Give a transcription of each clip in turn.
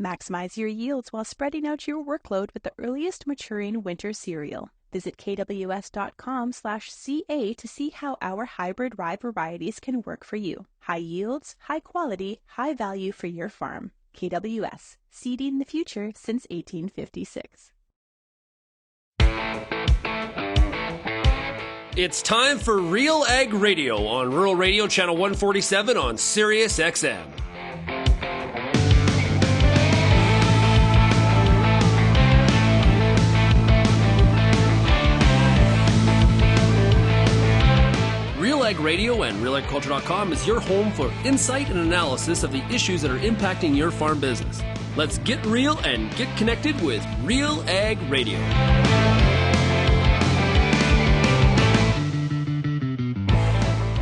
Maximize your yields while spreading out your workload with the earliest maturing winter cereal. Visit kws.com/CA to see how our hybrid rye varieties can work for you. High yields, high quality, high value for your farm. KWS, seeding the future since 1856. It's time for RealAg Radio on Rural Radio Channel 147 on Sirius XM. RealAg Radio and RealAgriculture.com is your home for insight and analysis of the issues that are impacting your farm business. Let's get real and get connected with RealAg Radio.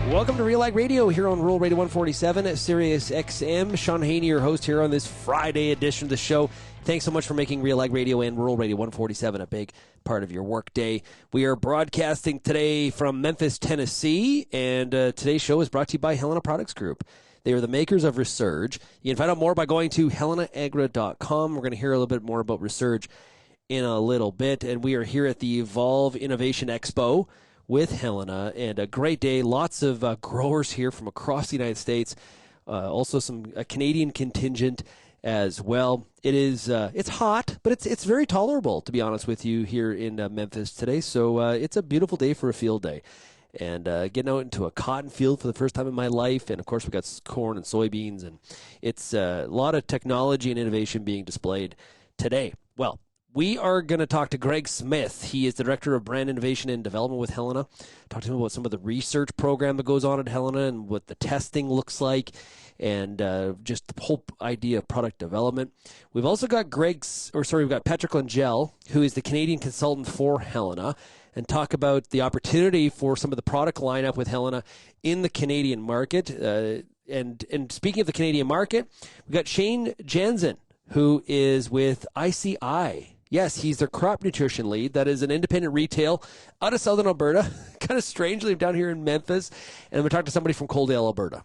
Welcome to RealAg Radio here on Rural Radio 147 at Sirius XM. Shaun Haney, your host here on this Friday edition of the show. Thanks so much for making RealAg Radio and Rural Radio 147 a big part of your workday. We are broadcasting today from Memphis, Tennessee, and today's show is brought to you by Helena Products Group. They are the makers of RealAg. You can find out more by going to helenaagra.com. We're going to hear a little bit more about RealAg in a little bit, and we are here at the Evolve Innovation Expo with Helena, and a great day. Lots of growers here from across the United States, also some Canadian contingent as well. It is it's hot, but it's very tolerable, to be honest with you, here in Memphis today. So it's a beautiful day for a field day, and getting out into a cotton field for the first time in my life. And of course, we got corn and soybeans, and it's a lot of technology and innovation being displayed today. Well, we are going to talk to Greg Smith. He is the Director of Brand Innovation and Development with Helena. Talk to him about some of the research program that goes on at Helena and what the testing looks like, and just the whole idea of product development. We've also got we've got Patrick Langille, who is the Canadian consultant for Helena, and talk about the opportunity for some of the product lineup with Helena in the Canadian market. And speaking of the Canadian market, we've got Shane Janzen, who is with ICI. Yes, he's their crop nutrition lead. That is an independent retail out of southern Alberta, kind of strangely down here in Memphis. And we talked to somebody from Coaldale, Alberta.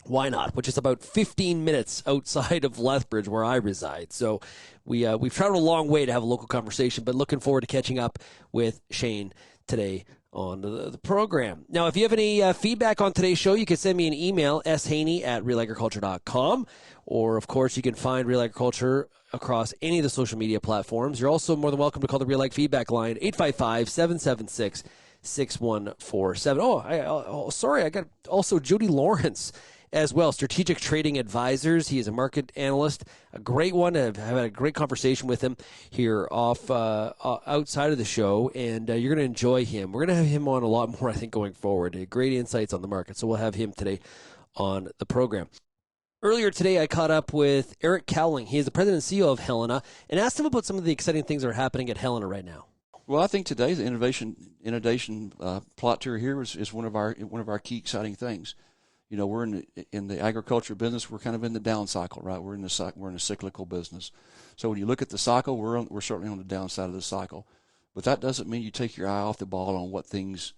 Why not? Which is about 15 minutes outside of Lethbridge, where I reside. So we've traveled a long way to have a local conversation, but looking forward to catching up with Shane today on the program. Now, if you have any feedback on today's show, you can send me an email, shaney@realagriculture.com. Or, of course, you can find Real Agriculture across any of the social media platforms. You're also more than welcome to call the Real Ag feedback line, 855-776-6147. Sorry, I got also Jody Lawrence as well, Strategic Trading Advisors. He is a market analyst, a great one. I've had a great conversation with him here outside of the show, and you're going to enjoy him. We're going to have him on a lot more, I think, going forward. Great insights on the market, so we'll have him today on the program. Earlier today, I caught up with Eric Cowling. He is the president and CEO of Helena, and asked him about some of the exciting things that are happening at Helena right now. Well, I think today the innovation plot tour here is one of our key exciting things. You know, we're in the agriculture business. We're kind of in the down cycle, right? We're in a cyclical business. So when you look at the cycle, we're certainly on the downside of the cycle. But that doesn't mean you take your eye off the ball on what things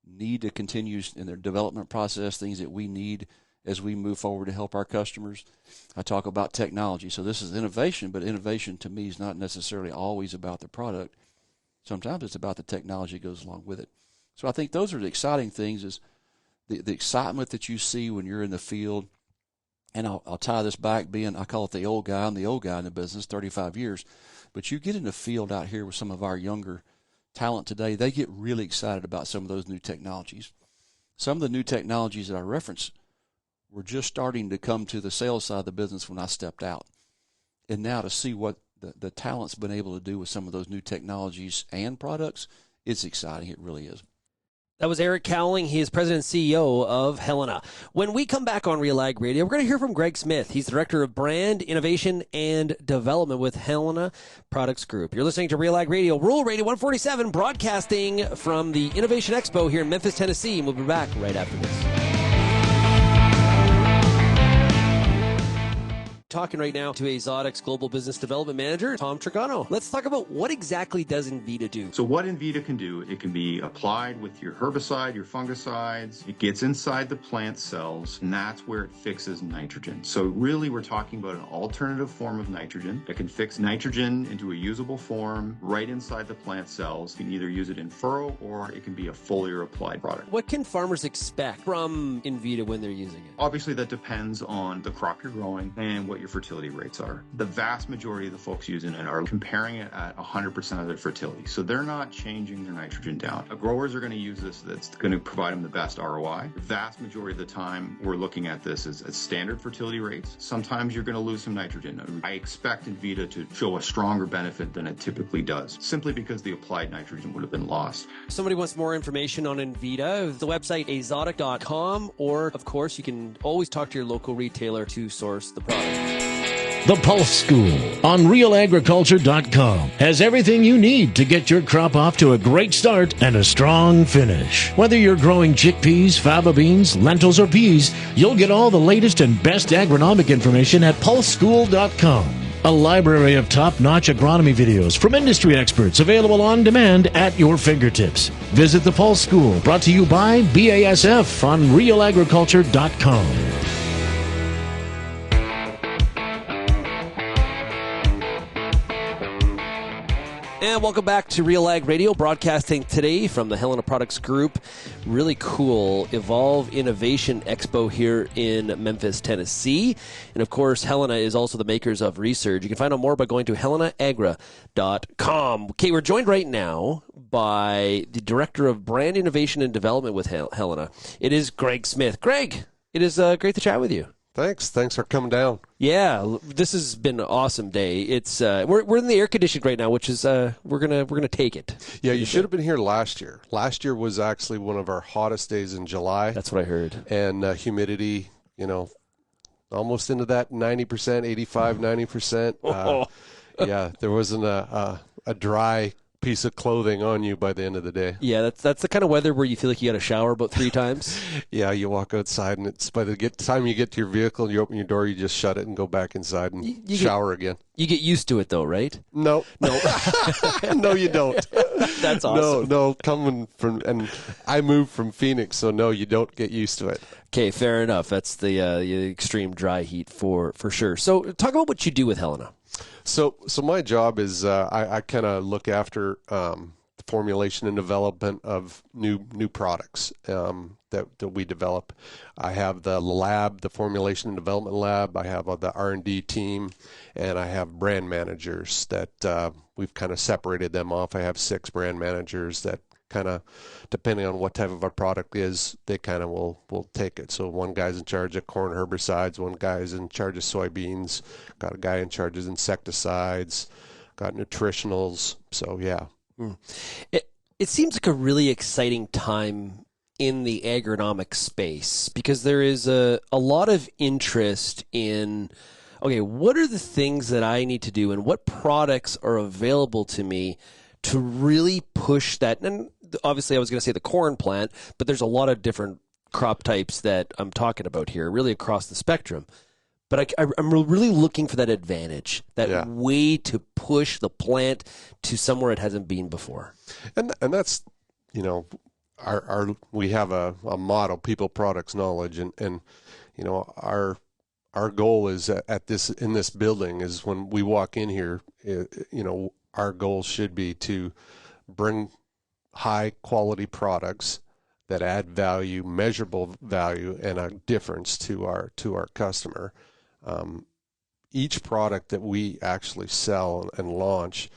need to continue in their development process, things that we need as we move forward to help our customers. I talk about technology. So this is innovation, but innovation to me is not necessarily always about the product. Sometimes it's about the technology that goes along with it. So I think those are the exciting things, is the excitement that you see when you're in the field. And I'll tie this back, I call it the old guy. I'm the old guy in the business, 35 years. But you get in the field out here with some of our younger talent today, they get really excited about some of those new technologies. Some of the new technologies that I reference were just starting to come to the sales side of the business when I stepped out. And now to see what the talent's been able to do with some of those new technologies and products, it's exciting. It really is. That was Eric Cowling. He is president and CEO of Helena. When we come back on RealAg Radio, we're going to hear from Greg Smith. He's the Director of Brand, Innovation, and Development with Helena Products Group. You're listening to RealAg Radio, Rural Radio 147, broadcasting from the Innovation Expo here in Memphis, Tennessee. And we'll be back right after this. talking right now to Exotic's Global Business Development Manager, Tom Trigano. Let's talk about what exactly does Invita do. So what Invita can do, it can be applied with your herbicide, your fungicides. It gets inside the plant cells, and that's where it fixes nitrogen. So really, we're talking about an alternative form of nitrogen that can fix nitrogen into a usable form right inside the plant cells. You can either use it in furrow or it can be a foliar applied product. What can farmers expect from Invita when they're using it? Obviously, that depends on the crop you're growing and what your fertility rates are. The vast majority of the folks using it are comparing it at 100% of their fertility. So they're not changing their nitrogen down. Growers are going to use this that's going to provide them the best ROI. The vast majority of the time, we're looking at this as standard fertility rates. Sometimes you're going to lose some nitrogen. I expect Invita to show a stronger benefit than it typically does, simply because the applied nitrogen would have been lost. If somebody wants more information on Invita, the website exotic.com, or of course you can always talk to your local retailer to source the product. The Pulse School on RealAgriculture.com has everything you need to get your crop off to a great start and a strong finish. Whether you're growing chickpeas, faba beans, lentils, or peas, you'll get all the latest and best agronomic information at PulseSchool.com. A library of top-notch agronomy videos from industry experts available on demand at your fingertips. Visit the Pulse School, brought to you by BASF on RealAgriculture.com. And welcome back to RealAg Radio, broadcasting today from the Helena Products Group. Really cool Evolve Innovation Expo here in Memphis, Tennessee. And of course, Helena is also the makers of RealAg. You can find out more by going to helenaagra.com. Okay, we're joined right now by the Director of Brand Innovation and Development with Helena. It is Greg Smith. Greg, it is great to chat with you. Thanks for coming down. Yeah, this has been an awesome day. It's we're in the air conditioned right now, which is we're gonna take it. Yeah, you should have been here last year. Last year was actually one of our hottest days in July. That's what I heard. And humidity, almost into that 90%, 85, 90%. Yeah, there wasn't a dry piece of clothing on you by the end of the day. Yeah, that's the kind of weather where you feel like you got to shower about 3 times. Yeah, you walk outside and it's by the time you get to your vehicle and you open your door, you just shut it and go back inside and you shower again. You get used to it though, right? No. No, you don't. That's awesome. No, coming from, and I moved from Phoenix, so no, you don't get used to it. Okay, fair enough. That's the extreme dry heat for sure. So talk about what you do with Helena. So my job is I kind of look after the formulation and development of new products that we develop. I have the lab, the formulation and development lab. I have the R&D team, and I have brand managers that we've kind of separated them off. I have 6 brand managers that kind of, depending on what type of a product is, they kind of will take it. So one guy's in charge of corn herbicides, one guy's in charge of soybeans, got a guy in charge of insecticides, got nutritionals. So yeah. It seems like a really exciting time in the agronomic space because there is a lot of interest in, okay, what are the things that I need to do and what products are available to me to really push that. And obviously I was going to say the corn plant, but there's a lot of different crop types that I'm talking about here, really across the spectrum. But I'm really looking for that advantage, that way to push the plant to somewhere it hasn't been before. And that's, our we have a motto, people, products, knowledge, and our goal is in this building is when we walk in here, our goal should be to bring high quality products that add value, measurable value, and a difference to our customer. Each product that we actually sell and launch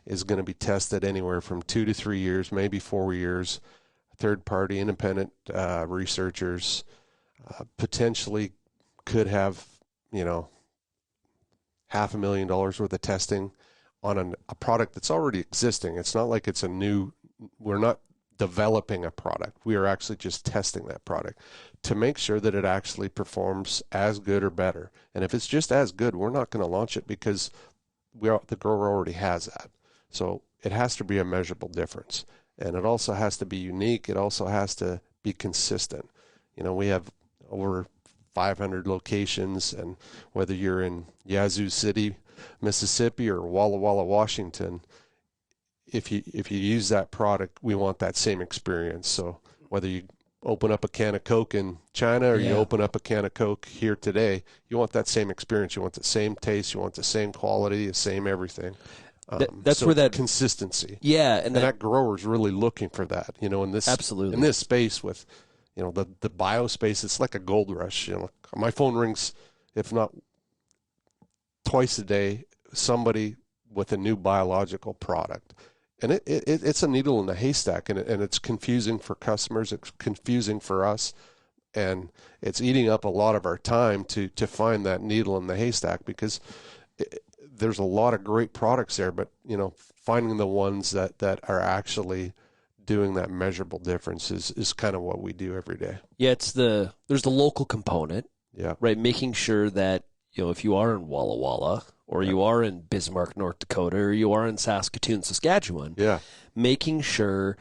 is going to be tested anywhere from 2 to 3 years, maybe 4 years. Third-party independent researchers potentially could have, $500,000 worth of testing on a product that's already existing. It's not like it's we're not developing a product. We are actually just testing that product to make sure that it actually performs as good or better. And if it's just as good, we're not going to launch it because the grower already has that. So it has to be a measurable difference. And it also has to be unique. It also has to be consistent. We have over 500 locations, and whether you're in Yazoo City, Mississippi, or Walla Walla, Washington, if you use that product, we want that same experience. So whether you open up a can of Coke in China or you open up a can of Coke here today, you want that same experience. You want the same taste. You want the same quality, the same everything. That's so where that consistency. Yeah, and that grower's really looking for that. You know, in this space with, you know, the bio space, it's like a gold rush. You know, my phone rings, if not twice a day, somebody with a new biological product. And it's a needle in the haystack, and it's confusing for customers. It's confusing for us, and it's eating up a lot of our time to find that needle in the haystack, because there's a lot of great products there, but, you know, finding the ones that are actually doing that measurable difference is kind of what we do every day. Yeah, there's the local component. Yeah. Right, making sure that, you know, if you are in Walla Walla, or you are in Bismarck, North Dakota, or you are in Saskatoon, Saskatchewan, making sure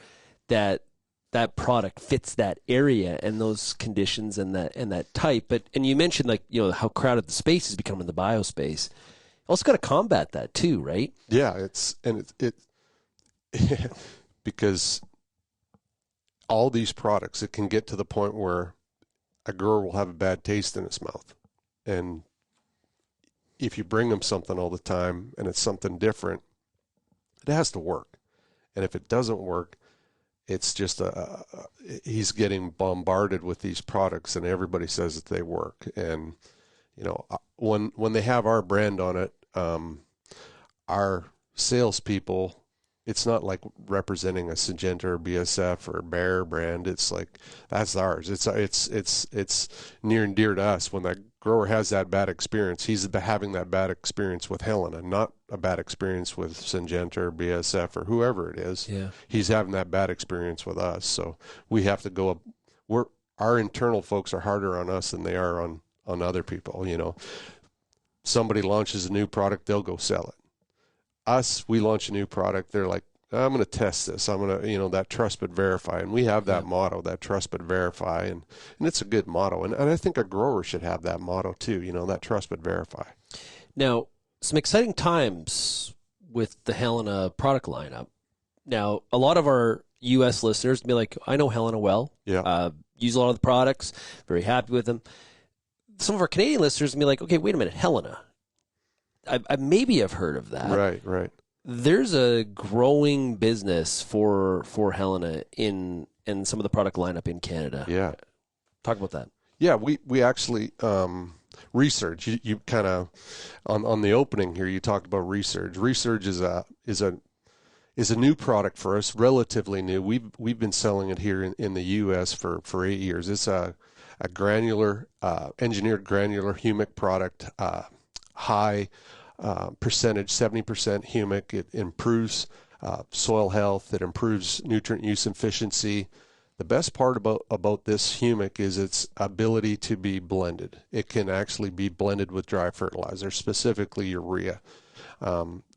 that that product fits that area and those conditions and that type. And you mentioned, like, you know, how crowded the space has become in the biospace. Also got to combat that too, right? Yeah, because all these products, it can get to the point where a grower will have a bad taste in his mouth, and if you bring them something all the time and it's something different, it has to work. And if it doesn't work, it's just he's getting bombarded with these products, and everybody says that they work. And, you know, when they have our brand on it, our salespeople, it's not like representing a Syngenta or BSF or Bayer brand. It's like, that's ours. It's near and dear to us. When that grower has that bad experience, he's having that bad experience with Helena, not a bad experience with Syngenta or BSF or whoever it is. Yeah. He's having that bad experience with us. So we have to go up. Our internal folks are harder on us than they are on other people. You know, somebody launches a new product, they'll go sell it. Us, we launch a new product, they're like, I'm going to test this. I'm going to, you know, that trust but verify. And we have that motto, that trust but verify. And it's a good motto. And I think a grower should have that motto too, you know, that trust but verify. Now, some exciting times with the Helena product lineup. Now, a lot of our U.S. listeners be like, I know Helena well. Yeah. Use a lot of the products, very happy with them. Some of our Canadian listeners be like, okay, wait a minute, Helena. I maybe have heard of that. Right. There's a growing business for Helena in some of the product lineup in Canada. Yeah. Talk about that. Yeah, we actually research. You kind of on the opening here, you talked about research. Research is a new product for us, relatively new. We've been selling it here in the U.S. for 8 years. It's a granular engineered granular humic product, high percentage, 70% humic. It improves soil health. It improves nutrient use efficiency. The best part about this humic is its ability to be blended. It can actually be blended with dry fertilizer, specifically urea.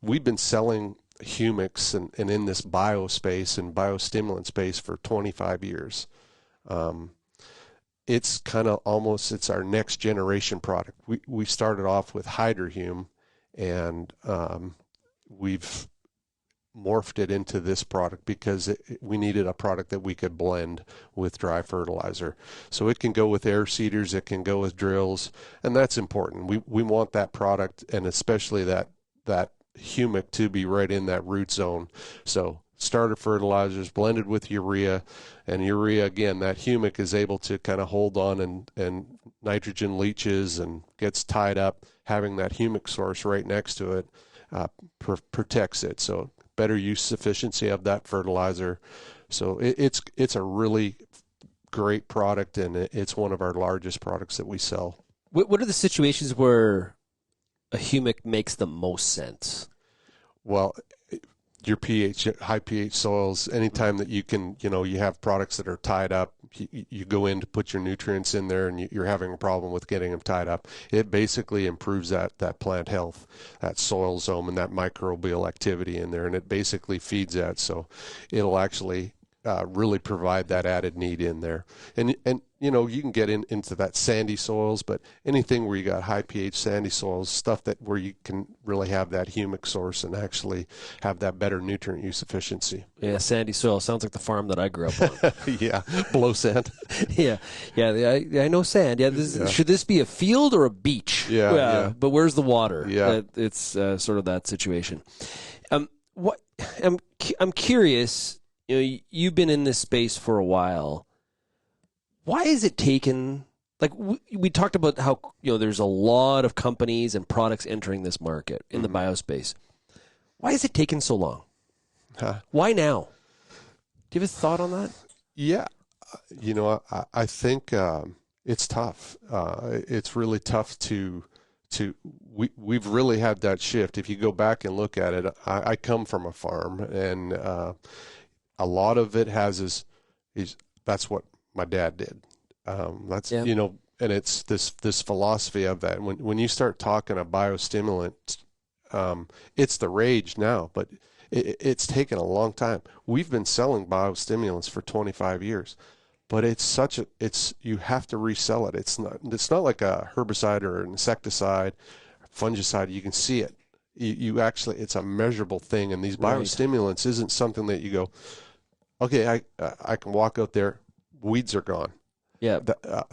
We've been selling humics and in this biospace and biostimulant space for 25 years. It's kind of almost, it's our next generation product. We started off with Hydrohume, and we've morphed it into this product because we needed a product that we could blend with dry fertilizer. So it can go with air seeders, it can go with drills, and that's important. We want that product, and especially that humic, to be right in that root zone. So starter fertilizers blended with urea, and urea, again, that humic is able to kind of hold on and nitrogen leaches and gets tied up. Having that humic source right next to it protects it. So better use efficiency of that fertilizer. So it's a really great product, and it's one of our largest products that we sell. What are the situations where a humic makes the most sense? Well, your pH, high pH soils, anytime that you can, you have products that are tied up, you go in to put your nutrients in there and you're having a problem with getting them tied up. It basically improves that plant health, that soil zone and that microbial activity in there, and it basically feeds that. So it'll actually really provide that added need in there. And you know, you can get into that sandy soils, but anything where you got high pH sandy soils, stuff that where you can really have that humic source and actually have that better nutrient use efficiency. Yeah, sandy soil sounds like the farm that I grew up on. Yeah, below sand. Yeah, I know sand. Yeah, should this be a field or a beach? Yeah. But where's the water? Yeah, it's sort of that situation. What I'm curious. You know, you've been in this space for a while. Why is it taken? Like we talked about how, you know, there's a lot of companies and products entering this market in the biospace. Why is it taken so long? Why now? Do you have a thought on that? Yeah, you know, I think it's tough. It's really tough to we've really had that shift. If you go back and look at it, I come from a farm, and a lot of it is that's what my dad did. You know, and it's this philosophy of that. When you start talking a biostimulant, it's the rage now, but it's taken a long time. We've been selling biostimulants for 25 years, but you have to resell it. It's not like a herbicide or an insecticide, fungicide. You can see it. You actually, it's a measurable thing, and these biostimulants isn't something that you go, okay, I can walk out there, weeds are gone. Yeah.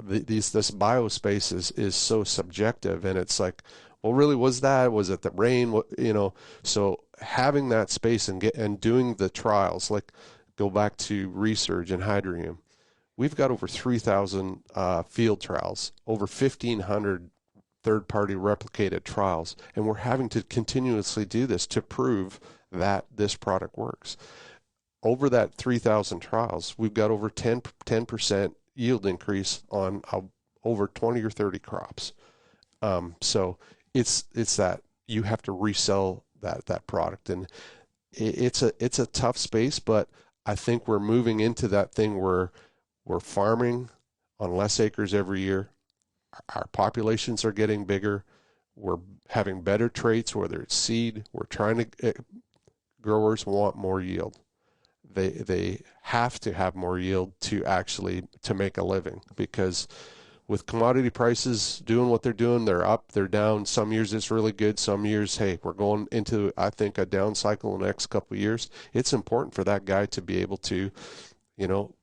This biospace is so subjective, and it's like, well, really, was it the rain? What, you know, so having that space and doing the trials, like go back to research and Hydrium, we've got over 3,000 field trials, over 1,500 third-party replicated trials, and we're having to continuously do this to prove that this product works. Over that 3,000 trials, we've got over 10% yield increase on over 20 or 30 crops. So it's that you have to resell that product, and it's a tough space. But I think we're moving into that thing where we're farming on less acres every year. Our populations are getting bigger. We're having better traits, whether it's seed. We're trying to growers want more yield. They have to have more yield to make a living, because with commodity prices doing what they're doing, they're up, they're down. Some years it's really good. Some years, hey, we're going into, I think, a down cycle in the next couple of years. It's important for that guy to be able to, you know,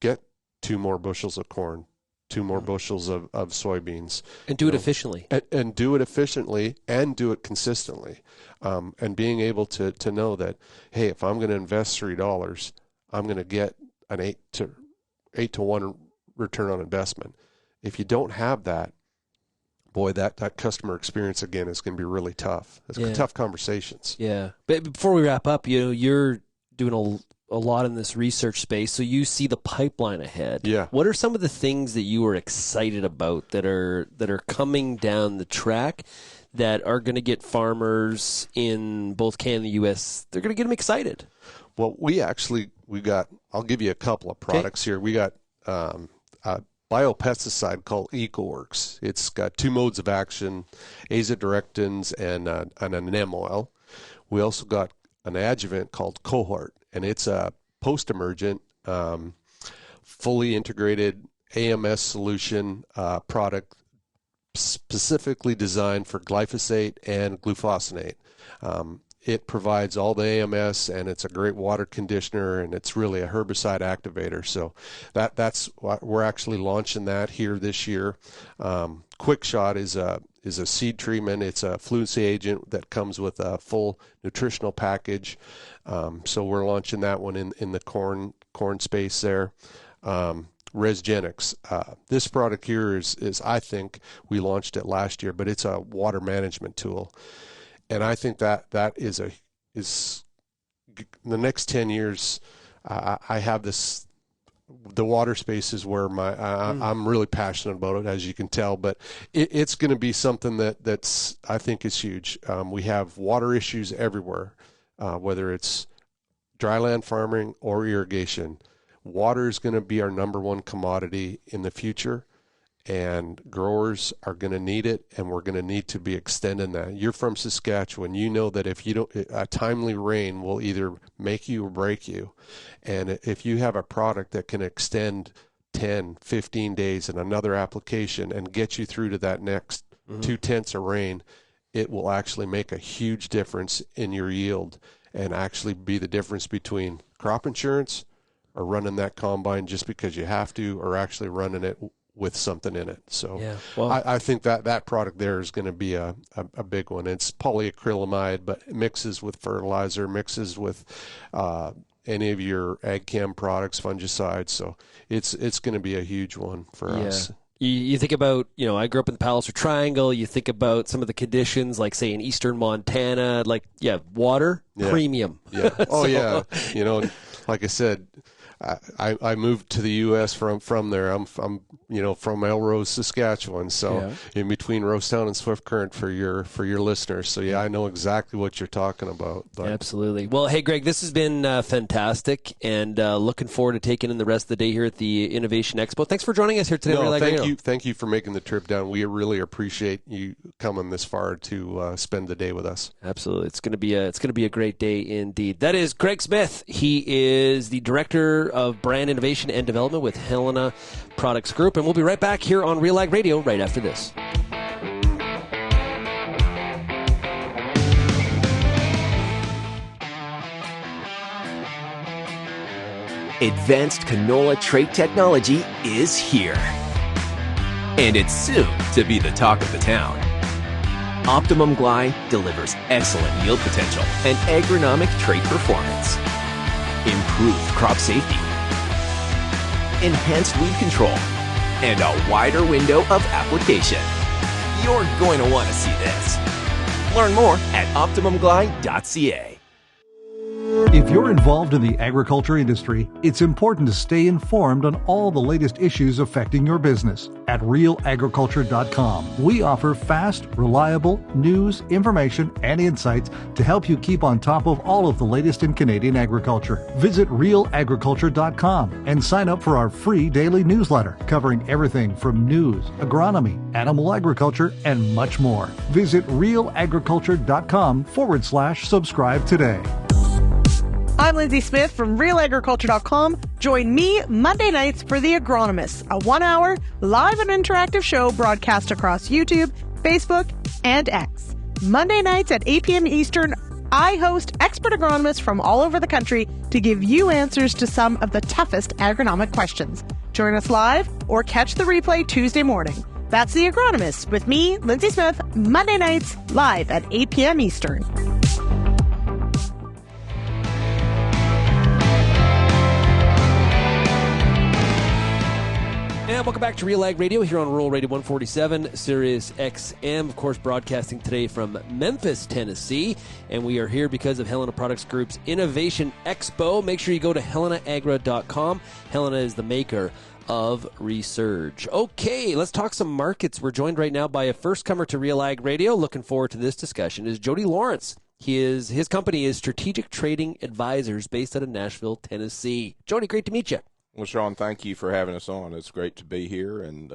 get 2 more bushels of corn, 2 more bushels of soybeans. And do it efficiently. And do it efficiently and do it consistently. And being able to know that, hey, if I'm going to invest $3, I'm going to get an 8 to 1 return on investment. If you don't have that, boy, that customer experience again is going to be really tough. It's tough conversations. Yeah. But before we wrap up, you know, you're doing a lot in this research space, so you see the pipeline ahead. Yeah. What are some of the things that you are excited about that are coming down the track that are going to get farmers in both Canada and the U.S., they're going to get them excited? Well, we got, I'll give you a couple of products here. We got a biopesticide called EcoWorks. It's got 2 modes of action, azadirachtin and an neem oil. We also got an adjuvant called Cohort, and it's a post-emergent, fully integrated AMS solution product specifically designed for glyphosate and glufosinate. It provides all the AMS, and it's a great water conditioner, and it's really a herbicide activator. So that's what we're actually launching that here this year. Quick Shot is a seed treatment. It's a fluency agent that comes with a full nutritional package. So we're launching that one in the corn space there. Resgenics. This product here is I think we launched it last year, but it's a water management tool. And I think that is the next 10 years. I have this. The water space is where I'm really passionate about it, as you can tell. But it's going to be something that's I think is huge. We have water issues everywhere, whether it's dryland farming or irrigation. Water is going to be our number 1 commodity in the future, and growers are going to need it, and we're going to need to be extending that. You're from Saskatchewan. You know that if you don't, a timely rain will either make you or break you. And if you have a product that can extend 10, 15 days in another application and get you through to that next 2/10 of rain, it will actually make a huge difference in your yield and actually be the difference between crop insurance or running that combine just because you have to, or actually running it with something in it. So I think that product there is going to be a big one. It's polyacrylamide, but it mixes with fertilizer, mixes with any of your ag chem products, fungicides. So it's going to be a huge one for us. You think about, I grew up in the Palliser Triangle. You think about some of the conditions, like, say, in eastern Montana, water, premium. Yeah. Like I said, I moved to the U.S. from there. I'm from Melrose, Saskatchewan, so in between Rosetown and Swift Current for your listeners. So I know exactly what you're talking about. But. Absolutely. Well, hey, Greg, this has been fantastic, and looking forward to taking in the rest of the day here at the Innovation Expo. Thanks for joining us here today. Thank you for making the trip down. We really appreciate you coming this far to spend the day with us. Absolutely, it's going to be a great day indeed. That is Greg Smith. He is the director of brand innovation and development with Helena Products Group, and we'll be right back here on RealAg Radio right after this. Advanced canola trait technology is here. And it's soon to be the talk of the town. Optimum Glide delivers excellent yield potential and agronomic trait performance. Improved crop safety, enhanced weed control, and a wider window of application. You're going to want to see this. Learn more at OptimumGlide.ca. If you're involved in the agriculture industry, it's important to stay informed on all the latest issues affecting your business. At RealAgriculture.com, we offer fast, reliable news, information, and insights to help you keep on top of all of the latest in Canadian agriculture. Visit RealAgriculture.com and sign up for our free daily newsletter covering everything from news, agronomy, animal agriculture, and much more. Visit RealAgriculture.com/subscribe today. I'm Lindsay Smith from RealAgriculture.com. Join me Monday nights for The Agronomists, a 1-hour live and interactive show broadcast across YouTube, Facebook, and X. Monday nights at 8 p.m. Eastern, I host expert agronomists from all over the country to give you answers to some of the toughest agronomic questions. Join us live or catch the replay Tuesday morning. That's The Agronomists with me, Lindsay Smith, Monday nights live at 8 p.m. Eastern. And welcome back to RealAg Radio here on Rural Radio 147, Sirius XM, of course, broadcasting today from Memphis, Tennessee. And we are here because of Helena Products Group's Innovation Expo. Make sure you go to helenaagra.com. Helena is the maker of Resurge. Okay, let's talk some markets. We're joined right now by a first-comer to RealAg Radio. Looking forward to this discussion is Jody Lawrence. His company is Strategic Trading Advisors based out of Nashville, Tennessee. Jody, great to meet you. Well, Shaun, thank you for having us on. It's great to be here, and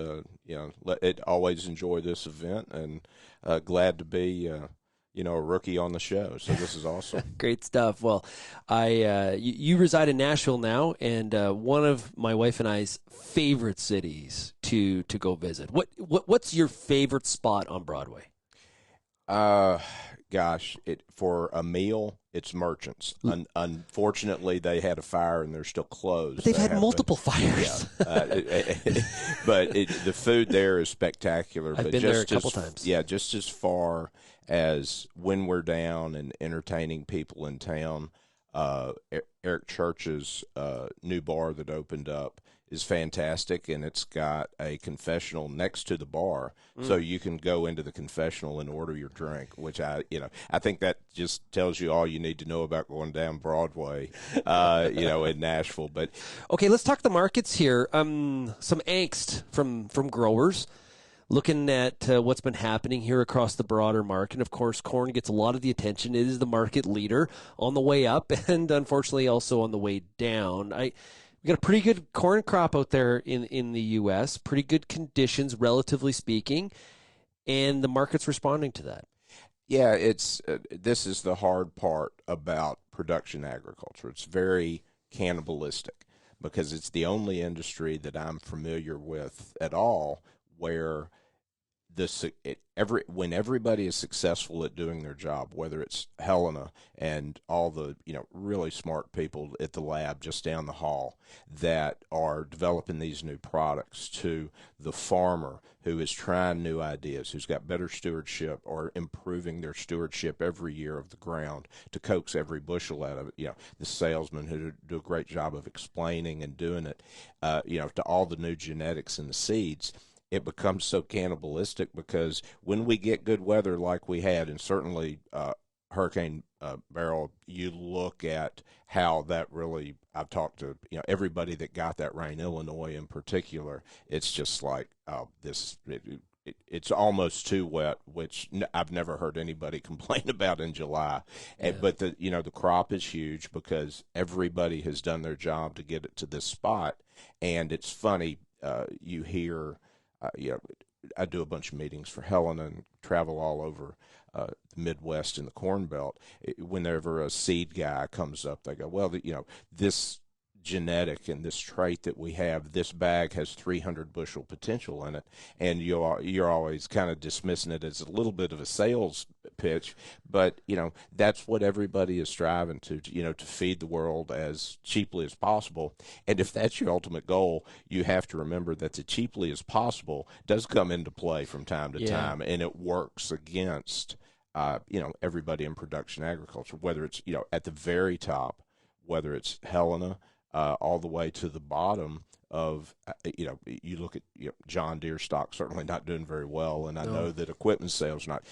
always enjoy this event, and glad to be a rookie on the show. So this is awesome. Great stuff. Well, you reside in Nashville now, and one of my wife and I's favorite cities to go visit. What's your favorite spot on Broadway? For a meal, it's Merchants. Unfortunately, they had a fire and they're still closed. But they've had multiple fires. Yeah. But the food there is spectacular. I've been there a couple times. Yeah, just as far as when we're down and entertaining people in town, Eric Church's new bar that opened up is fantastic, and it's got a confessional next to the bar, so you can go into the confessional and order your drink, which I think that just tells you all you need to know about going down Broadway, in Nashville. But okay, let's talk the markets here. Some angst from growers. Looking at what's been happening here across the broader market. Of course, corn gets a lot of the attention. It is the market leader on the way up and unfortunately also on the way down. We got a pretty good corn crop out there in the U.S., pretty good conditions, relatively speaking, and the market's responding to that. Yeah, it's this is the hard part about production agriculture. It's very cannibalistic because it's the only industry that I'm familiar with at all where when everybody is successful at doing their job, whether it's Helena and all the really smart people at the lab just down the hall that are developing these new products, to the farmer who is trying new ideas, who's got better stewardship or improving their stewardship every year of the ground to coax every bushel out of it, the salesmen who do a great job of explaining and doing it, to all the new genetics in the seeds. It becomes so cannibalistic because when we get good weather like we had, and certainly Hurricane Beryl, you look at how that really, I've talked to everybody that got that rain, Illinois in particular, it's just like it's almost too wet, which I've never heard anybody complain about in July. Yeah. But the crop is huge because everybody has done their job to get it to this spot. And it's funny, you hear, I do a bunch of meetings for Helena and travel all over the Midwest and the Corn Belt. Whenever a seed guy comes up, they go, well, this genetic and this trait that we have, this bag has 300 bushel potential in it, and you're always kind of dismissing it as a little bit of a sales pitch, but that's what everybody is striving to feed the world as cheaply as possible. And if that's your ultimate goal, you have to remember that the cheaply as possible does come into play from time to time, and it works against everybody in production agriculture, whether it's at the very top, whether it's Helena, all the way to the bottom of, you look at John Deere stock certainly not doing very well, and I know that equipment sales not,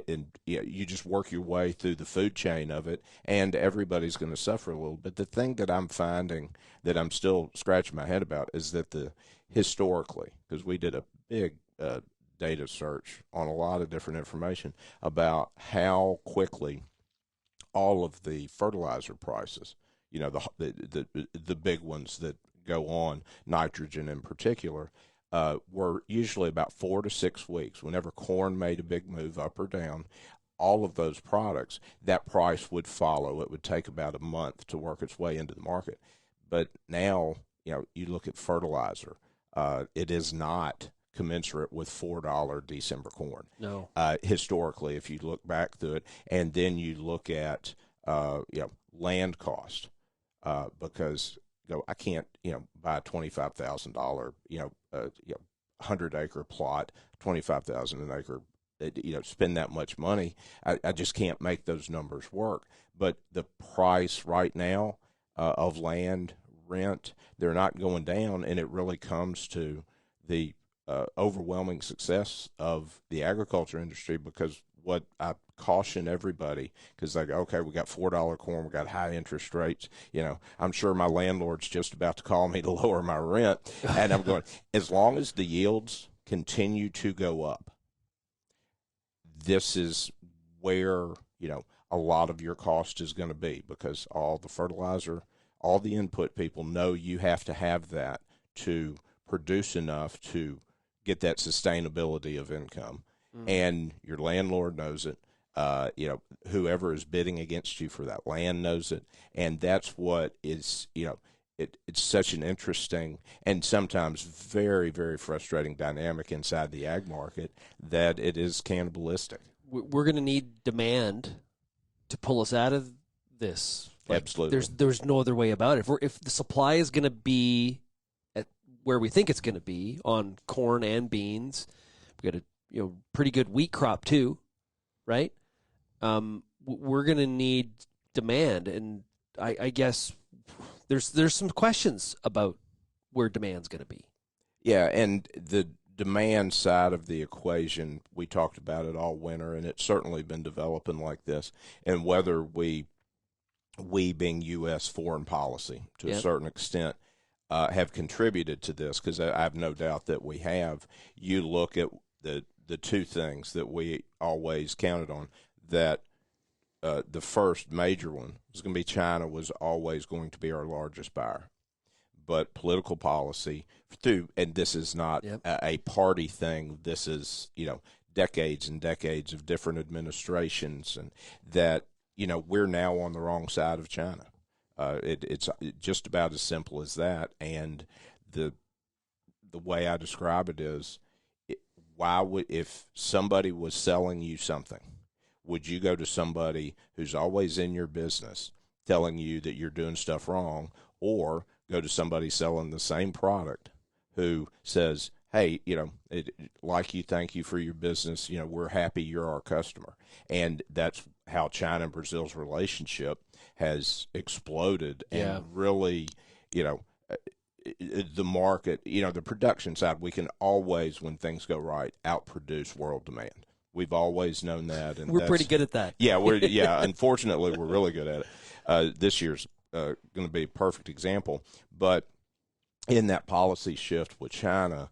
and you just work your way through the food chain of it, and everybody's going to suffer a little bit. The thing that I'm finding that I'm still scratching my head about is that historically, because we did a big data search on a lot of different information about how quickly all of the fertilizer prices, the big ones that go on, nitrogen in particular, were usually about 4 to 6 weeks. Whenever corn made a big move up or down, all of those products, that price would follow. It would take about a month to work its way into the market. But now, you look at fertilizer, it is not commensurate with $4 December corn. No. Historically, if you look back through it, and then you look at land cost. Because I can't buy a $25,000 100-acre plot, $25,000 an acre, spend that much money. I just can't make those numbers work. But the price right now of land, rent, they're not going down, and it really comes to the overwhelming success of the agriculture industry, because what I caution everybody, because they go, okay, we got $4 corn, we got high interest rates. I'm sure my landlord's just about to call me to lower my rent. And I'm going, as long as the yields continue to go up, this is where, a lot of your cost is going to be, because all the fertilizer, all the input people know you have to have that to produce enough to get that sustainability of income. And your landlord knows it. Whoever is bidding against you for that land knows it. And that's what is, it's such an interesting and sometimes very, very frustrating dynamic inside the ag market that it is cannibalistic. We're going to need demand to pull us out of this. Absolutely. There's no other way about it. If the supply is going to be at where we think it's going to be on corn and beans, we got a pretty good wheat crop too, right? We're going to need demand, and I guess there's some questions about where demand's going to be. Yeah, and the demand side of the equation, we talked about it all winter, and it's certainly been developing like this. And whether we being U.S. foreign policy to a certain extent have contributed to this, because I have no doubt that we have. You look at the two things that we always counted on, that the first major one was going to be China was always going to be our largest buyer. but political policy through, and this is not a party thing. This is, decades and decades of different administrations, and that, we're now on the wrong side of China. It's just about as simple as that. And the way I describe it is, if somebody was selling you something, would you go to somebody who's always in your business telling you that you're doing stuff wrong, or go to somebody selling the same product who says, hey, like you, thank you for your business, we're happy you're our customer? And that's how China and Brazil's relationship has exploded, and really, the market, the production side, we can always, when things go right, outproduce world demand. We've always known that, and we're pretty good at that. Yeah, unfortunately, we're really good at it. This year's going to be a perfect example. But in that policy shift with China,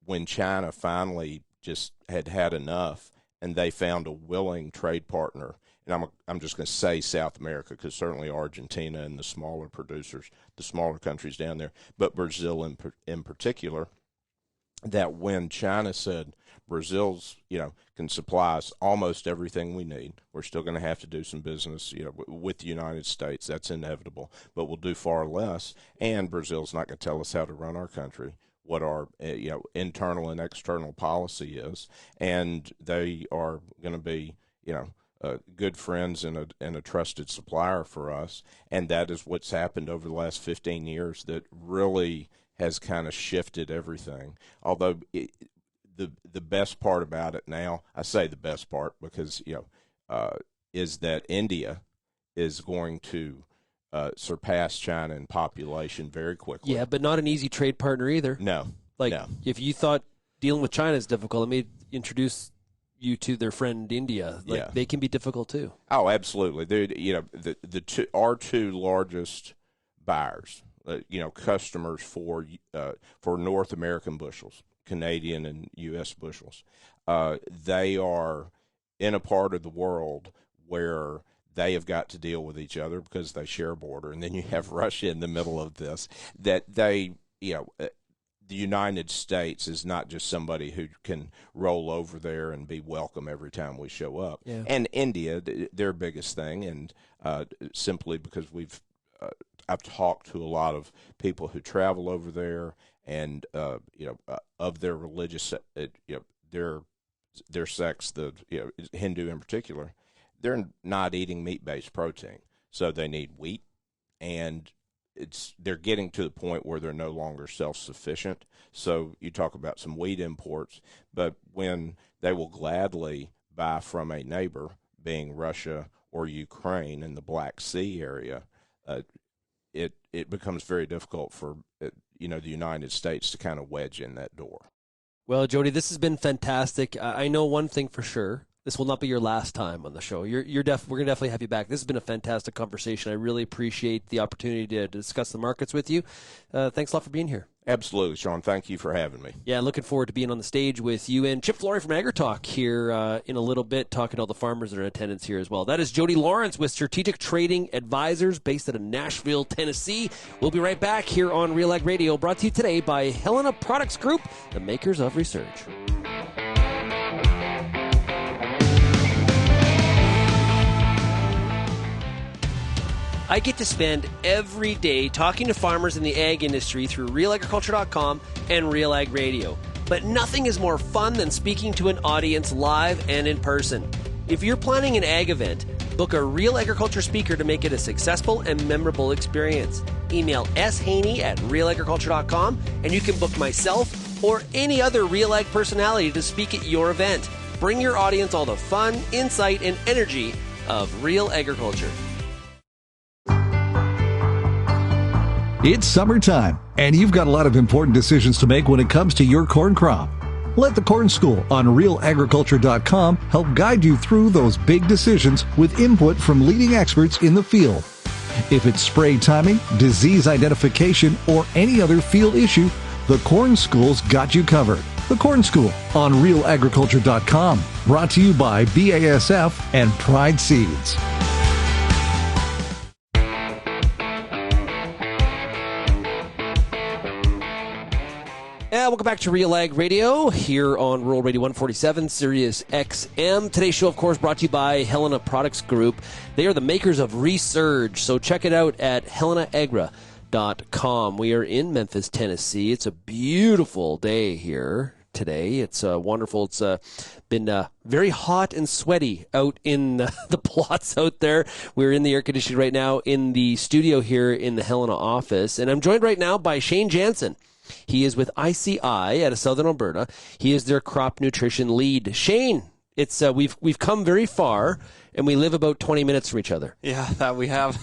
when China finally just had enough, and they found a willing trade partner, and I'm just going to say South America, because certainly Argentina and the smaller producers, the smaller countries down there, but Brazil in particular, that when China said, Brazil's, can supply us almost everything we need. We're still going to have to do some business, with the United States. That's inevitable, but we'll do far less. And Brazil's not going to tell us how to run our country, what our, internal and external policy is. And they are going to be, good friends and a trusted supplier for us. And that is what's happened over the last 15 years that really has kind of shifted everything. Although the best part about it now, I say the best part because, is that India is going to surpass China in population very quickly. Yeah, but not an easy trade partner either. No. If you thought dealing with China is difficult, let me introduce you to their friend India. They can be difficult too. Oh, absolutely. Our two largest buyers, customers for North American bushels, Canadian and U.S. bushels, they are in a part of the world where they have got to deal with each other because they share a border, and then you have Russia in the middle of this. That they, the United States is not just somebody who can roll over there and be welcome every time we show up. Yeah. And India, their biggest thing, and simply because I've talked to a lot of people who travel over there, and of their religious, their sects, the Hindu in particular, they're not eating meat-based protein, so they need wheat, and they're getting to the point where they're no longer self-sufficient. So you talk about some wheat imports, but when they will gladly buy from a neighbor, being Russia or Ukraine in the Black Sea area, it becomes very difficult for the United States to kind of wedge in that door. Well, Jody, this has been fantastic. I know one thing for sure. This will not be your last time on the show. We're going to definitely have you back. This has been a fantastic conversation. I really appreciate the opportunity to discuss the markets with you. Thanks a lot for being here. Absolutely, Shaun. Thank you for having me. Yeah, looking forward to being on the stage with you and Chip Flory from AgriTalk here in a little bit, talking to all the farmers that are in attendance here as well. That is Jody Lawrence with Strategic Trading Advisors based out of Nashville, Tennessee. We'll be right back here on RealAg Radio, brought to you today by Helena Products Group, the makers of research. I get to spend every day talking to farmers in the ag industry through RealAgriculture.com and RealAg Radio. But nothing is more fun than speaking to an audience live and in person. If you're planning an ag event, book a Real Agriculture speaker to make it a successful and memorable experience. Email shaney@realagriculture.com and you can book myself or any other Real Ag personality to speak at your event. Bring your audience all the fun, insight, and energy of Real Agriculture. It's summertime, and you've got a lot of important decisions to make when it comes to your corn crop. Let the Corn School on RealAgriculture.com help guide you through those big decisions with input from leading experts in the field. If it's spray timing, disease identification, or any other field issue, the Corn School's got you covered. The Corn School on RealAgriculture.com, brought to you by BASF and Pride Seeds. welcome back to RealAg Radio here on Rural Radio 147, Sirius XM. Today's show, of course, brought to you by Helena Products Group. They are the makers of Resurge, so check it out at HelenaAgri.com. We are in Memphis, Tennessee. It's a beautiful day here today. It's wonderful. It's been very hot and sweaty out in the plots out there. We're in the air conditioning right now in the studio here in the Helena office, and I'm joined right now by Shaun Janzen. He is with ICI out of Southern Alberta. He is their crop nutrition lead. Shane, it's we've come very far, and we live about 20 minutes from each other. Yeah, that we have.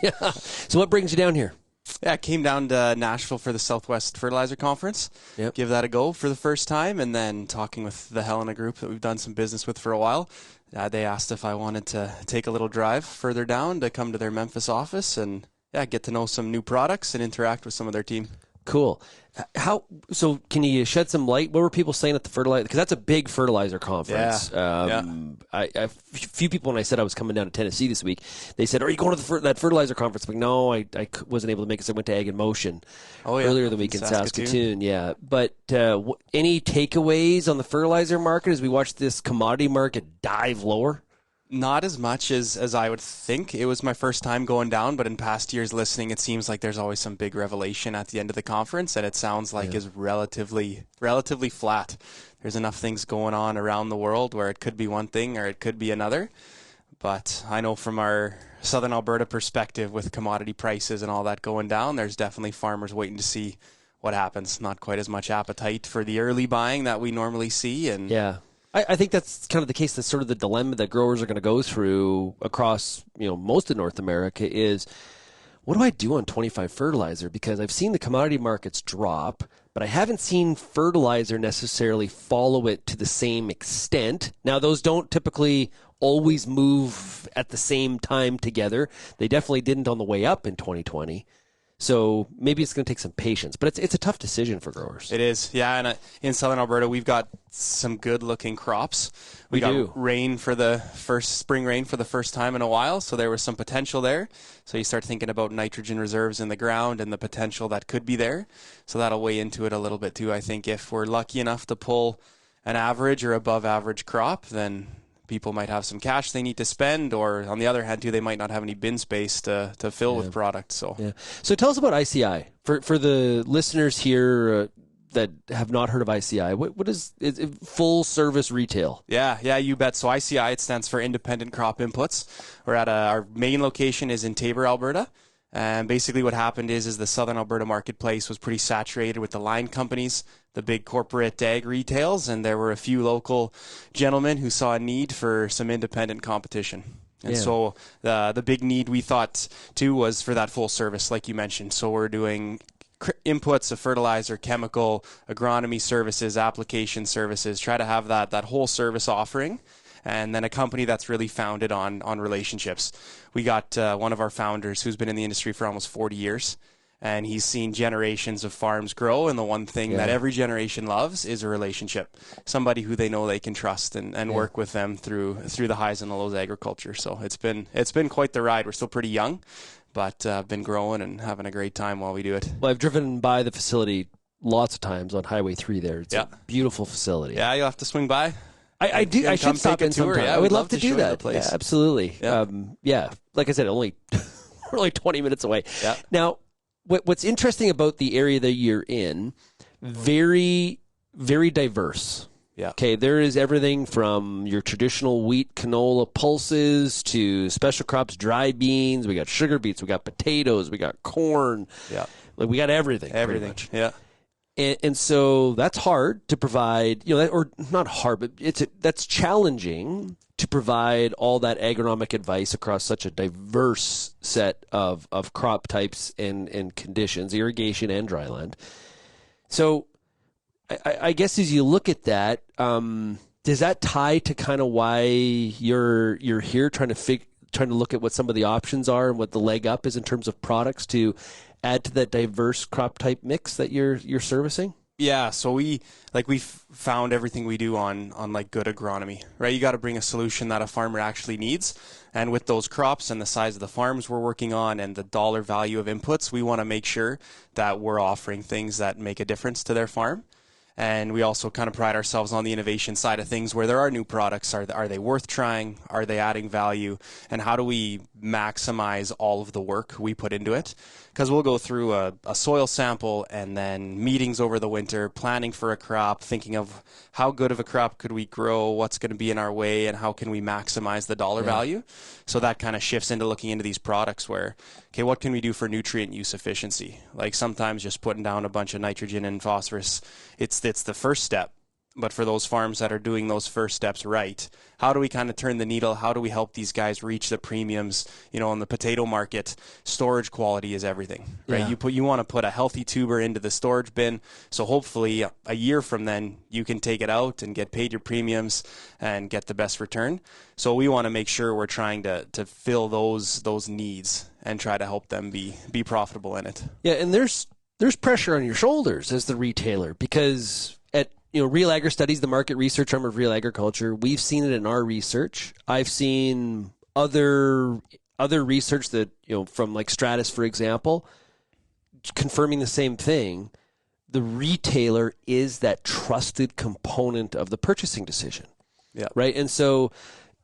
Yeah. So what brings you down here? Yeah, I came down to Nashville for the Southwest Fertilizer Conference. Yep. Give that a go for the first time, and then talking with the Helena Group that we've done some business with for a while. They asked if I wanted to take a little drive further down to come to their Memphis office and get to know some new products and interact with some of their team. Cool. So can you shed some light? What were people saying at the fertilizer? Because that's a big fertilizer conference. A few people, when I said I was coming down to Tennessee this week, they said, "Are you going to that fertilizer conference?" I'm like, no, I wasn't able to make it. So I went to Ag in Motion earlier in the week in Saskatoon. Yeah, but any takeaways on the fertilizer market as we watch this commodity market dive lower? Not as much as I would think. It was my first time going down, but in past years listening, it seems like there's always some big revelation at the end of the conference, and it sounds like is relatively flat. There's enough things going on around the world where it could be one thing or it could be another. But I know from our Southern Alberta perspective with commodity prices and all that going down, there's definitely farmers waiting to see what happens. Not quite as much appetite for the early buying that we normally see. And I think that's kind of the case. That's sort of the dilemma that growers are going to go through across, most of North America is, what do I do on 25 fertilizer? Because I've seen the commodity markets drop, but I haven't seen fertilizer necessarily follow it to the same extent. Now, those don't typically always move at the same time together. They definitely didn't on the way up in 2020. So maybe it's going to take some patience, but it's a tough decision for growers. It is, yeah. And in Southern Alberta, we've got some good-looking crops. We got spring rain for the first time in a while, so there was some potential there. So you start thinking about nitrogen reserves in the ground and the potential that could be there. So that'll weigh into it a little bit too. I think if we're lucky enough to pull an average or above-average crop, then people might have some cash they need to spend, or on the other hand too, they might not have any bin space to fill with product. So tell us about ICI for the listeners here that have not heard of ICI. What is it, full service retail? Yeah, you bet. So ICI, it stands for Independent Crop Inputs. We're at our main location is in Taber, Alberta. And basically what happened is the Southern Alberta marketplace was pretty saturated with the line companies, the big corporate ag retails, and there were a few local gentlemen who saw a need for some independent competition. And so the big need we thought too was for that full service, like you mentioned. So we're doing inputs of fertilizer, chemical, agronomy services, application services, try to have that whole service offering. And then a company that's really founded on relationships. We got one of our founders who's been in the industry for almost 40 years, and he's seen generations of farms grow, and the one thing that every generation loves is a relationship, somebody who they know they can trust and work with them through the highs and the lows of agriculture. So it's been quite the ride. We're still pretty young, but been growing and having a great time while we do it. Well, I've driven by the facility lots of times on Highway 3 there. It's a beautiful facility. Yeah, you'll have to swing by. I do. I should stop in sometime. Yeah, I would love to do that. Yeah, absolutely. Yeah. Like I said, we're only 20 minutes away. Yeah. Now, what's interesting about the area that you're in, very, very diverse. Yeah. Okay, there is everything from your traditional wheat, canola, pulses to special crops, dry beans. We got sugar beets. We got potatoes. We got corn. Yeah. We got everything. Everything. Yeah. And so that's hard to provide, or not hard, but that's challenging to provide all that agronomic advice across such a diverse set of crop types and conditions, irrigation and dryland. So I guess as you look at that, does that tie to kind of why you're here trying to look at what some of the options are and what the leg up is in terms of products to add to that diverse crop type mix that you're servicing? Yeah, so we've found everything we do on like good agronomy, right? You got to bring a solution that a farmer actually needs. And with those crops and the size of the farms we're working on and the dollar value of inputs, we want to make sure that we're offering things that make a difference to their farm. And we also kind of pride ourselves on the innovation side of things where there are new products. Are they worth trying? Are they adding value? And how do we maximize all of the work we put into it? Because we'll go through a soil sample and then meetings over the winter, planning for a crop, thinking of how good of a crop could we grow, what's going to be in our way, and how can we maximize the dollar value. So that kind of shifts into looking into these products where, okay, what can we do for nutrient use efficiency? Like sometimes just putting down a bunch of nitrogen and phosphorus, it's the first step. But for those farms that are doing those first steps right, how do we kind of turn the needle? How do we help these guys reach the premiums? You know, in the potato market, storage quality is everything, right? You want to put a healthy tuber into the storage bin, so hopefully a year from then you can take it out and get paid your premiums and get the best return. So we want to make sure we're trying to fill those needs and try to help them be profitable in it. Yeah, and there's pressure on your shoulders as the retailer because Real Agri studies the market research arm of Real Agriculture. We've seen it in our research. I've seen other research that, from like Stratus, for example, confirming the same thing. The retailer is that trusted component of the purchasing decision. Yeah. Right. And so,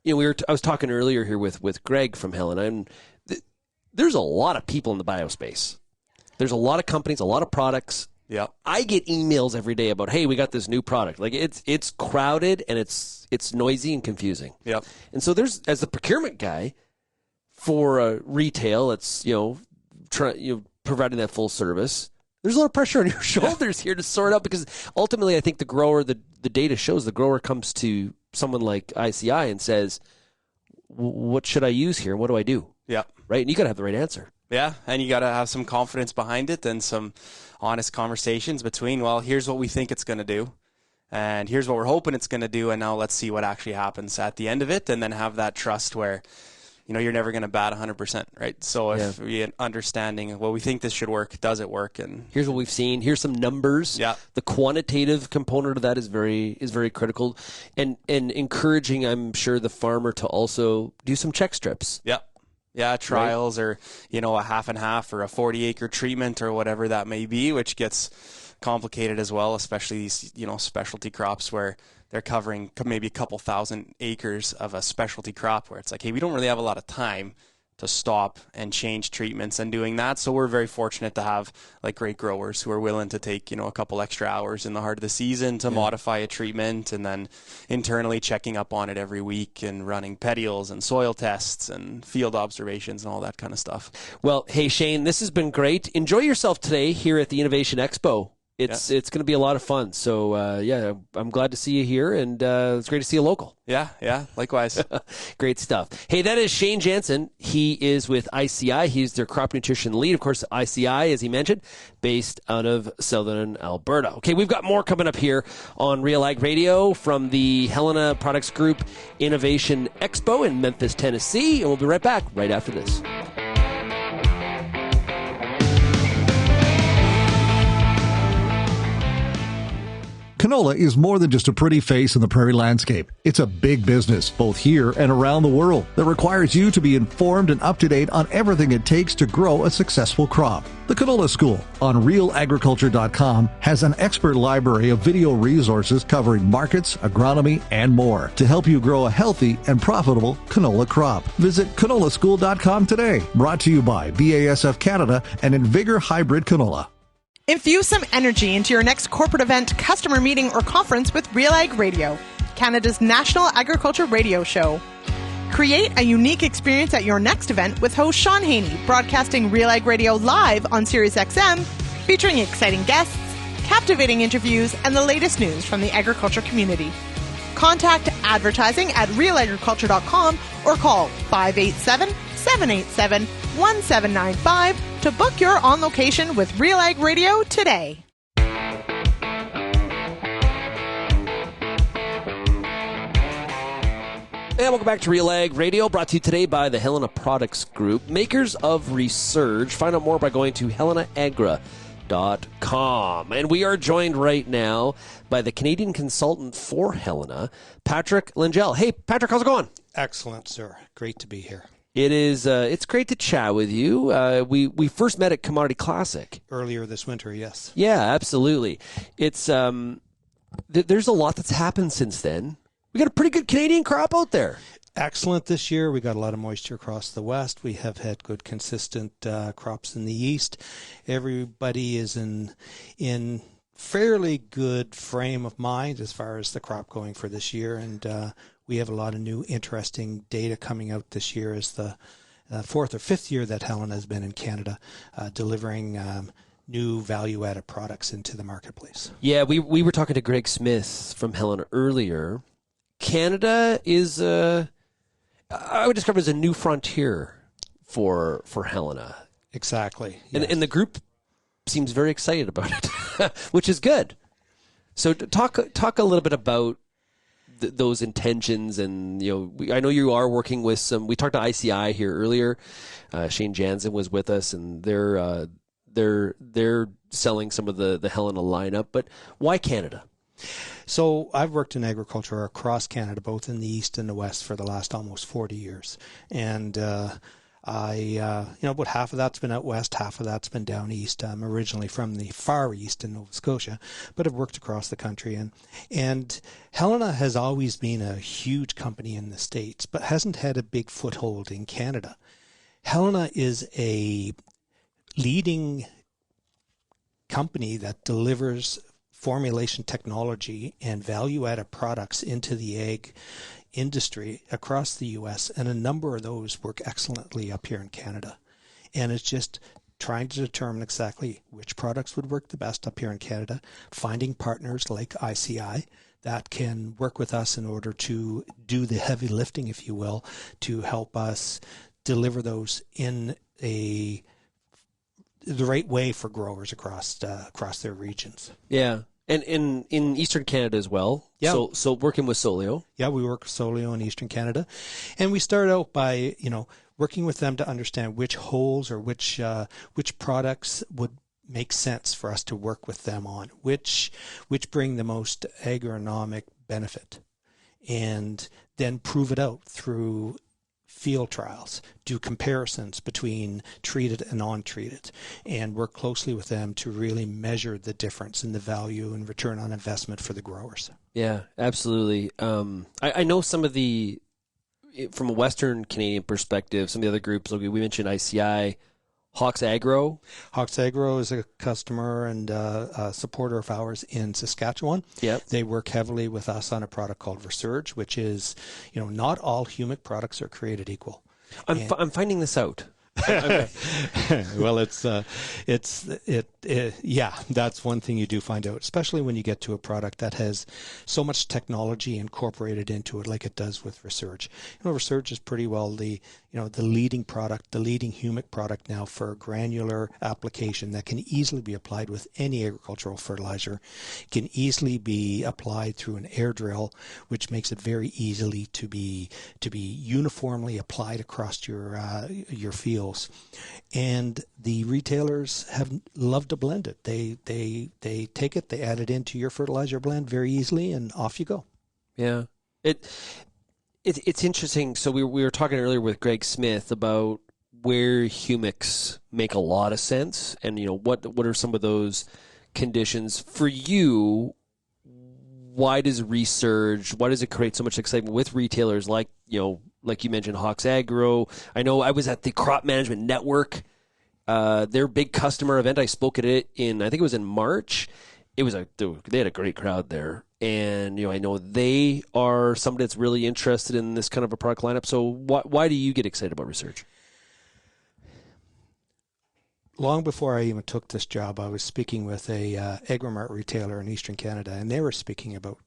I was talking earlier here with Greg from Helena, and there's a lot of people in the biospace. There's a lot of companies, a lot of products. Yeah, I get emails every day about, hey, we got this new product. Like it's crowded and it's noisy and confusing. Yeah, and so there's, as the procurement guy for retail, it's providing that full service. There's a lot of pressure on your shoulders here to sort out because ultimately, I think the grower, the data shows the grower comes to someone like ICI and says, what should I use here? What do I do? Yeah, right, and you got to have the right answer. Yeah, and you got to have some confidence behind it and some honest conversations between, well, here's what we think it's going to do, and here's what we're hoping it's going to do, and now let's see what actually happens at the end of it, and then have that trust where, you're never going to bat 100%, right? So if you're understanding, well, we think this should work, does it work? And here's what we've seen. Here's some numbers. Yeah. The quantitative component of that is very critical, and encouraging, I'm sure, the farmer to also do some check strips. Yeah. Yeah, trials, right? Or, a half and half or a 40-acre treatment or whatever that may be, which gets complicated as well, especially these, specialty crops where they're covering maybe a couple thousand acres of a specialty crop where it's like, hey, we don't really have a lot of time to stop and change treatments and doing that. So we're very fortunate to have like great growers who are willing to take, a couple extra hours in the heart of the season to modify a treatment, and then internally checking up on it every week and running petioles and soil tests and field observations and all that kind of stuff. Well, hey, Shane, this has been great. Enjoy yourself today here at the Innovation Expo. It's going to be a lot of fun. So, I'm glad to see you here, and it's great to see you local. Yeah, likewise. Great stuff. Hey, that is Shane Janzen. He is with ICI. He's their crop nutrition lead. Of course, ICI, as he mentioned, based out of southern Alberta. Okay, we've got more coming up here on RealAg Radio from the Helena Products Group Innovation Expo in Memphis, Tennessee, and we'll be right back right after this. Canola is more than just a pretty face in the prairie landscape. It's a big business, both here and around the world, that requires you to be informed and up to date on everything it takes to grow a successful crop. The Canola School on RealAgriculture.com has an expert library of video resources covering markets, agronomy, and more to help you grow a healthy and profitable canola crop. Visit canolaschool.com today. Brought to you by BASF Canada and Invigor Hybrid Canola. Infuse some energy into your next corporate event, customer meeting, or conference with RealAg Radio, Canada's national agriculture radio show. Create a unique experience at your next event with host Shaun Haney, broadcasting RealAg Radio live on SiriusXM, featuring exciting guests, captivating interviews, and the latest news from the agriculture community. Contact advertising at realagriculture.com or call 587-787-1795 to book your on location with RealAg Radio today. And welcome back to RealAg Radio, brought to you today by the Helena Products Group, makers of Resurge. Find out more by going to helenaagra.com. And we are joined right now by the Canadian consultant for Helena, Patrick Langille. Hey, Patrick, how's it going? Excellent, sir. Great to be here. It is. It's great to chat with you. We first met at Commodity Classic earlier this winter. Yes. Yeah, absolutely. It's there's a lot that's happened since then. We got a pretty good Canadian crop out there. Excellent this year. We got a lot of moisture across the west. We have had good, consistent crops in the east. Everybody is in fairly good frame of mind as far as the crop going for this year, and we have a lot of new interesting data coming out this year as the fourth or fifth year that Helena has been in Canada, delivering new value-added products into the marketplace. Yeah, we were talking to Greg Smith from Helena earlier. Canada is, I would describe it as a new frontier for Helena. Exactly. Yes. And the group seems very excited about it, which is good. So talk a little bit about those intentions, and I know you are working with some. We talked to ICI here earlier. Shane Janzen was with us, and they're selling some of the Helena lineup. But why Canada? So I've worked in agriculture across Canada, both in the east and the west, for the last almost 40 years, and about half of that's been out west, half of that's been down east. I'm originally from the far east in Nova Scotia, but I've worked across the country. And Helena has always been a huge company in the States, but hasn't had a big foothold in Canada. Helena is a leading company that delivers formulation technology and value-added products into the ag industry across the U.S., and a number of those work excellently up here in Canada. And it's just trying to determine exactly which products would work the best up here in Canada, finding partners like ICI that can work with us in order to do the heavy lifting, if you will, to help us deliver those in the right way for growers across their regions. Yeah. And in Eastern Canada as well. Yeah. So working with Solio. Yeah, we work with Solio in Eastern Canada. And we start out by, working with them to understand which holes or which products would make sense for us to work with them on, which bring the most agronomic benefit. And then prove it out through field trials, do comparisons between treated and untreated, and work closely with them to really measure the difference in the value and return on investment for the growers. Yeah, absolutely. I know some of from a Western Canadian perspective, some of the other groups, like we mentioned ICI, Hawks Agro. Hawks Agro is a customer and a supporter of ours in Saskatchewan. Yep. They work heavily with us on a product called RealAg, which is, not all humic products are created equal. I'm finding this out. Well, that's one thing you do find out, especially when you get to a product that has so much technology incorporated into it, like it does with RealAg. RealAg is pretty well the leading product, the leading humic product now for granular application that can easily be applied with any agricultural fertilizer, can easily be applied through an air drill, which makes it very easily to be uniformly applied across your fields. And the retailers have loved to blend it. They take it, they add it into your fertilizer blend very easily, and off you go. Yeah, it's interesting. So we were talking earlier with Greg Smith about where humics make a lot of sense, and what are some of those conditions for you? Why does it create so much excitement with retailers like like you mentioned, Hawks Agro? I know I was at the Crop Management Network, their big customer event. I spoke at it I think it was in March. They had a great crowd there. And, I know they are somebody that's really interested in this kind of a product lineup. So why do you get excited about research? Long before I even took this job, I was speaking with a Agromart retailer in Eastern Canada, and they were speaking about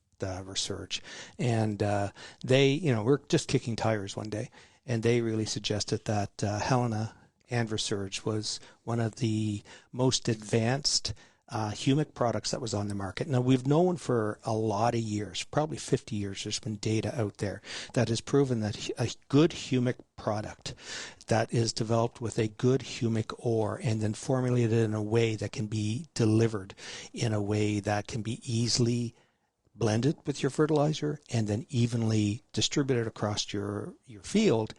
research. And they, we're just kicking tires one day, and they really suggested that Helena and RealAg was one of the most advanced humic products that was on the market. Now, we've known for a lot of years, probably 50 years, there's been data out there that has proven that a good humic product that is developed with a good humic ore and then formulated in a way that can be delivered in a way that can be easily blended with your fertilizer and then evenly distributed across your field,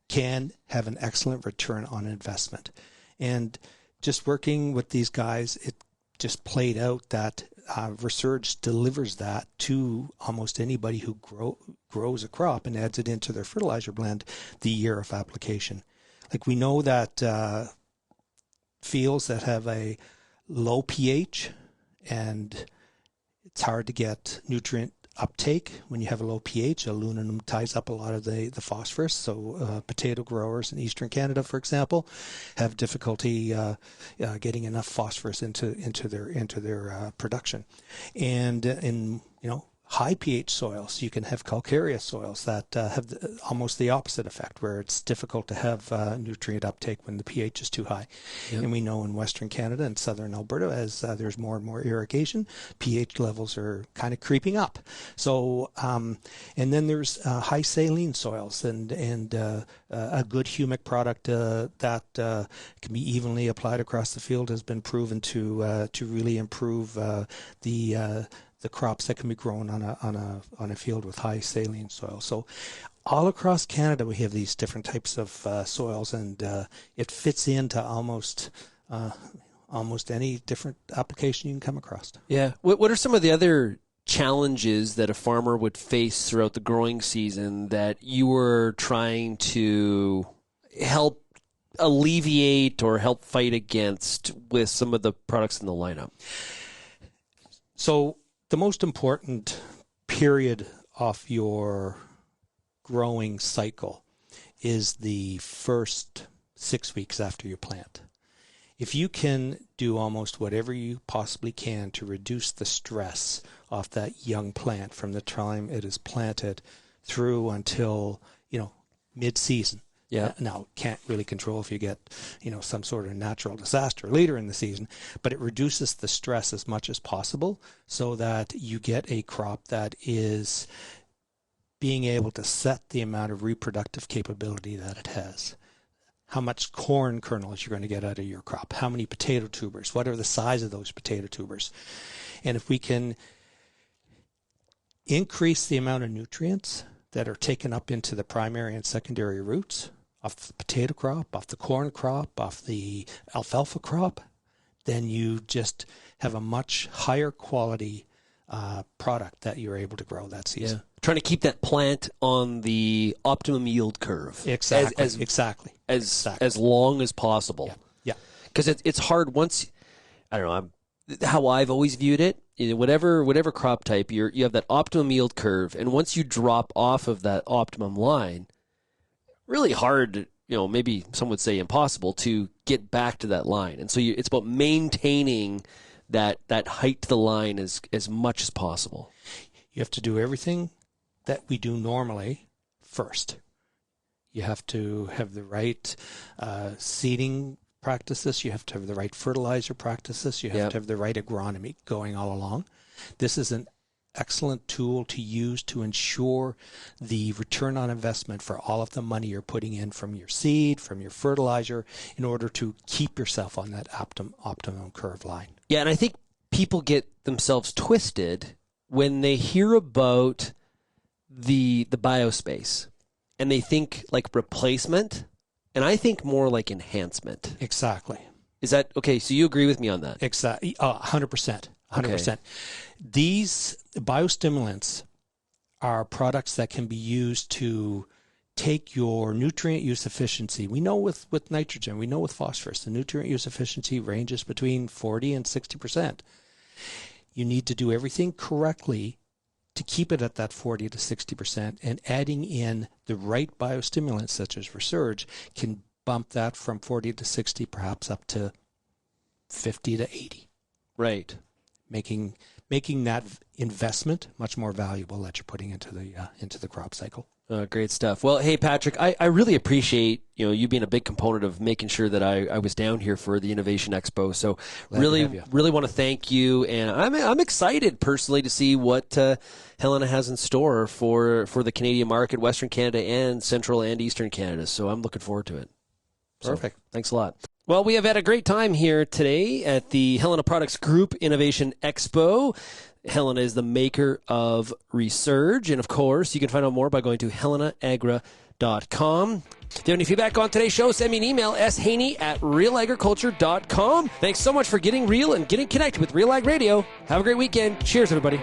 can have an excellent return on investment. And just working with these guys, it just played out that Resurge delivers that to almost anybody who grows a crop and adds it into their fertilizer blend the year of application. Like we know that fields that have a low pH, and it's hard to get nutrient uptake when you have a low pH. Aluminum ties up a lot of the phosphorus. So potato growers in eastern Canada, for example, have difficulty getting enough phosphorus into their production. And in high pH soils, you can have calcareous soils that have almost the opposite effect, where it's difficult to have nutrient uptake when the pH is too high. Yep. And we know in Western Canada and Southern Alberta, as there's more and more irrigation, pH levels are kind of creeping up. So, and then there's high saline soils, and a good humic product that can be evenly applied across the field has been proven to really improve the crops that can be grown on a field with high saline soil. So all across Canada we have these different types of soils, and it fits into almost any different application you can come across. Yeah. What are some of the other challenges that a farmer would face throughout the growing season that you were trying to help alleviate or help fight against with some of the products in the lineup? So the most important period of your growing cycle is the first 6 weeks after you plant. If you can do almost whatever you possibly can to reduce the stress off that young plant from the time it is planted through until, mid-season. Yeah. Now, can't really control if you get, some sort of natural disaster later in the season, but it reduces the stress as much as possible so that you get a crop that is being able to set the amount of reproductive capability that it has. How much corn kernels you're going to get out of your crop, how many potato tubers, what are the size of those potato tubers. And if we can increase the amount of nutrients that are taken up into the primary and secondary roots, off the potato crop, off the corn crop, off the alfalfa crop, then you just have a much higher quality product that you're able to grow that season. Yeah. Trying to keep that plant on the optimum yield curve. Exactly. As long as possible. Yeah. Because it's hard once, I don't know, how I've always viewed it, whatever crop type, you have that optimum yield curve, and once you drop off of that optimum line, really hard, maybe some would say impossible to get back to that line. And so it's about maintaining that height to the line as much as possible. You have to do everything that we do normally first. You have to have the right seeding practices. You have to have the right fertilizer practices. You have to have the right agronomy going all along. This is an excellent tool to use to ensure the return on investment for all of the money you're putting in from your seed, from your fertilizer, in order to keep yourself on that optimum curve line. Yeah, and I think people get themselves twisted when they hear about the biospace, and they think like replacement, and I think more like enhancement. Exactly. Is that okay? So you agree with me on that? Exactly. 100%. 100%. Okay. These biostimulants are products that can be used to take your nutrient use efficiency. We know with nitrogen, we know with phosphorus, the nutrient use efficiency ranges between 40 and 60%. You need to do everything correctly to keep it at that 40 to 60%, and adding in the right biostimulants such as Resurge can bump that from 40 to 60, perhaps up to 50 to 80. Right. Making that investment much more valuable that you're putting into the crop cycle. Great stuff. Well, hey, Patrick, I really appreciate you being a big component of making sure that I was down here for the Innovation Expo. So really want to thank you, and I'm excited personally to see what Helena has in store for the Canadian market, Western Canada and Central and Eastern Canada. So I'm looking forward to it. Perfect. So, thanks a lot. Well, we have had a great time here today at the Helena Products Group Innovation Expo. Helena is the maker of Resurge, and of course, you can find out more by going to helenaagra.com. realagriculture.com. If you have any feedback on today's show, send me an email, shaney@realagriculture.com. Thanks so much for getting real and getting connected with Real Ag Radio. Have a great weekend. Cheers, everybody.